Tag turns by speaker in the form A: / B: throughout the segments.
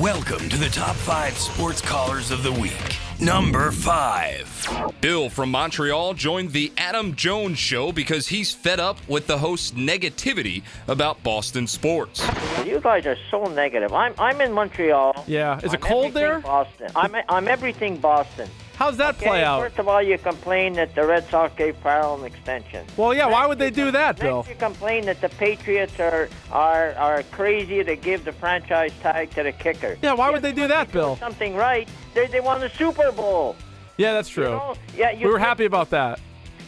A: Welcome to the top 5 sports callers of the week. Number 5.
B: Bill from Montreal joined the Adam Jones Show because he's fed up with the host's negativity about Boston sports.
C: You guys are so negative. I'm in Montreal.
D: Yeah. Is it
C: I'm
D: cold
C: everything
D: there?
C: Boston. I'm everything Boston.
D: How's that play out?
C: First of all, you complain that the Red Sox gave Farrell an extension.
D: Well, yeah, why would they do that, Bill?
C: Next, you complain that the Patriots are crazy to give the franchise tag to the kicker.
D: Yeah, why would they do that, Bill?
C: Something right. They won the Super Bowl.
D: Yeah, that's true.
C: You know? Yeah,
D: We were happy about that.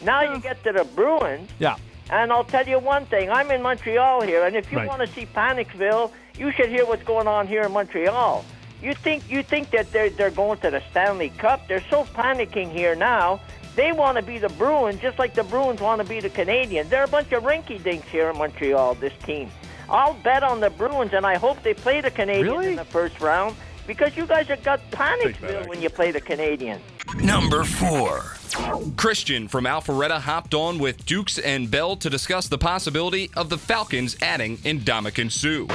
C: Now you get to the Bruins.
D: Yeah.
C: And I'll tell you one thing. I'm in Montreal here, and if you
D: Right.
C: want to see Panicsville, you should hear what's going on here in Montreal. You think that they're going to the Stanley Cup? They're so panicking here now. They want to be the Bruins just like the Bruins want to be the Canadiens. They're a bunch of rinky-dinks here in Montreal, this team. I'll bet on the Bruins, and I hope they play the Canadiens in the first round because you guys have got Panicsville when you play the Canadiens.
A: Number 4.
B: Christian from Alpharetta hopped on with Dukes and Bell to discuss the possibility of the Falcons adding Ndamukong Suh.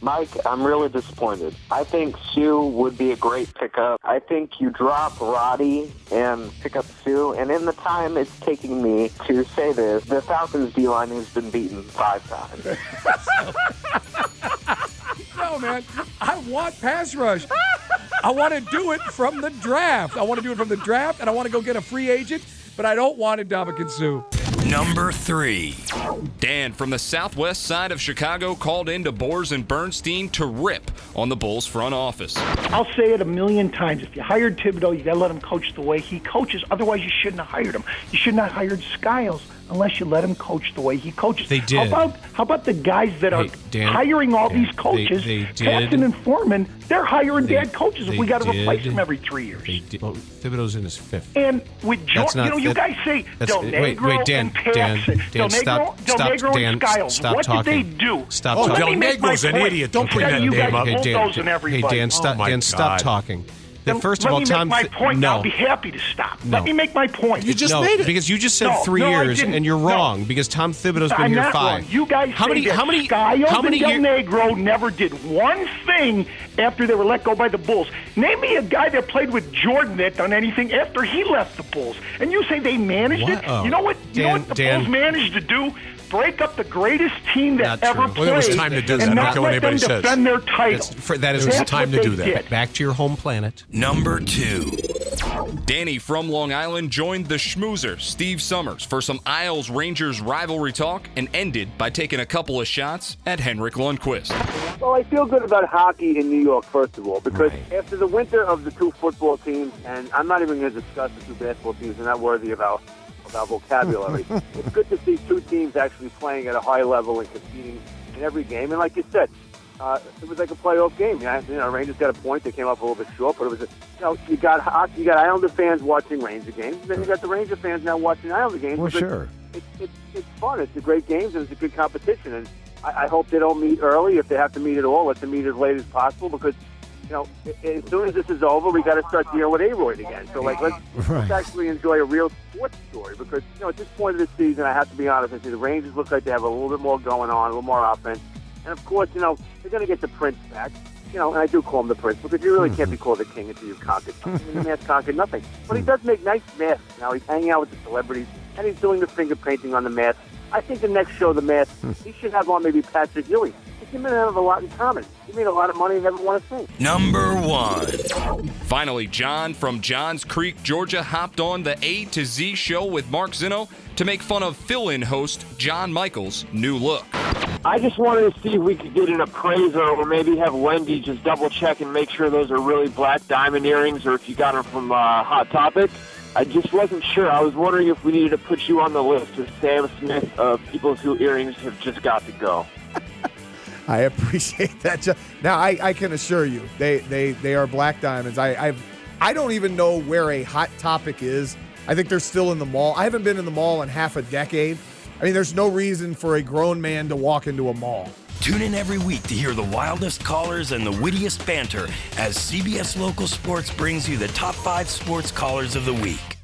E: Mike, I'm really disappointed. I think Sue would be a great pickup. I think you drop Roddy and pick up Sue, and in the time it's taking me to say this, the Falcons D-line has been beaten 5 times.
F: No, man. I want pass rush. I want to do it from the draft. And I want to go get a free agent, but I don't want Ndamukong Suh.
A: Number 3.
B: Dan from the southwest side of Chicago called in to Bors and Bernstein to rip on the Bulls front office.
G: I'll say it a million times. If you hired Thibodeau, you got to let him coach the way he coaches. Otherwise, you shouldn't have hired him. You shouldn't have hired Skiles unless you let him coach the way he coaches.
H: They did.
G: How about the guys that are hiring all these coaches?
H: They did.
G: Captain and Foreman, they're hiring bad coaches if we got to
H: did.
G: replace them every 3 years.
H: They did. Well, Thibodeau's in his 5th.
G: And with Jordan, you guys say Del Negro
H: wait, Dan,
G: and Paxson.
H: Dan,
G: Del Negro and Skiles.
H: Stop
G: what
H: talking.
G: did they do?
H: Stop
G: Let
H: talking.
G: me make my
I: Negro's an
G: point.
I: idiot. Don't bring
G: Then
I: that
G: you
I: name
G: guys
I: up.
G: bulldozing everybody.
H: Dan, stop talking. First of all,
G: let me
H: Tom,
G: make my point.
H: no.
G: I'll be happy to stop.
H: No.
G: Let me make my point.
I: You just made it.
H: Because you just said
G: No,
H: 3
G: no, I
H: years,
G: didn't.
H: and you're
G: No.
H: wrong. Because Tom Thibodeau's been
G: I'm
H: here
G: not
H: 5.
G: wrong. You guys
H: how many
G: Skiles
H: and
G: Del
H: years?
G: Negro never did one thing after they were let go by the Bulls. Name me a guy that played with Jordan that done anything after he left the Bulls. And you say they managed
H: What?
G: it?
H: Oh.
G: You know what? You know what the
H: Dan.
G: Bulls managed to do? Break up the greatest team that
H: Not
G: ever
H: true.
G: played.
I: Well, it was time to do that.
G: And
I: I don't
G: not
I: care what
G: let them
I: anybody says.
G: defend their title.
H: That is
G: That's
I: time
G: what
I: to do
G: they
I: that.
G: did.
H: Back to your home planet.
A: Number 2.
B: Danny from Long Island joined the schmoozer, Steve Summers, for some Isles-Rangers rivalry talk and ended by taking a couple of shots at Henrik Lundqvist.
E: Well, I feel good about hockey in New York, first of all, because after the winter of the 2 football teams, and I'm not even going to discuss the 2 basketball teams, they're not worthy of our vocabulary. It's good to see 2 teams actually playing at a high level and competing in every game. And like you said, it was like a playoff game. Rangers got a point. They came up a little bit short, but it was you got hockey, you got Islander fans watching Ranger games, and then you got the Ranger fans now watching Islander games.
I: Well, sure.
E: It's fun. It's a great games, and it's a good competition. And I hope they don't meet early. If they have to meet at all, let them meet as late as possible, because as soon as this is over, we got to start dealing with Aroyd again. So, let's actually enjoy a real sports story, because, at this point of the season, I have to be honest and say the Rangers look like they have a little bit more going on, a little more offense. And, of course, they're going to get the Prince back. And I do call him the Prince, because you really can't be called the king until you've conquered something. And the man's conquered nothing. But he does make nice masks now. He's hanging out with the celebrities, and he's doing the finger painting on the mask. I think the next show, the mask, he should have on maybe Patrick Ewing. Him and him have a lot in common. He made a lot of money and never won a thing.
A: Number 1.
B: Finally, John from Johns Creek, Georgia, hopped on the A to Z show with Mark Zinno to make fun of fill-in host John Michaels' new look.
E: I just wanted to see if we could get an appraiser, or maybe have Wendy just double check and make sure those are really black diamond earrings, or if you got them from Hot Topic. I just wasn't sure. I was wondering if we needed to put you on the list with Sam Smith of people whose earrings have just got to go.
I: I appreciate that. Now, I can assure you, they are black diamonds. I don't even know where a Hot Topic is. I think they're still in the mall. I haven't been in the mall in half a decade. I mean, there's no reason for a grown man to walk into a mall.
A: Tune in every week to hear the wildest callers and the wittiest banter as CBS Local Sports brings you the top 5 sports callers of the week.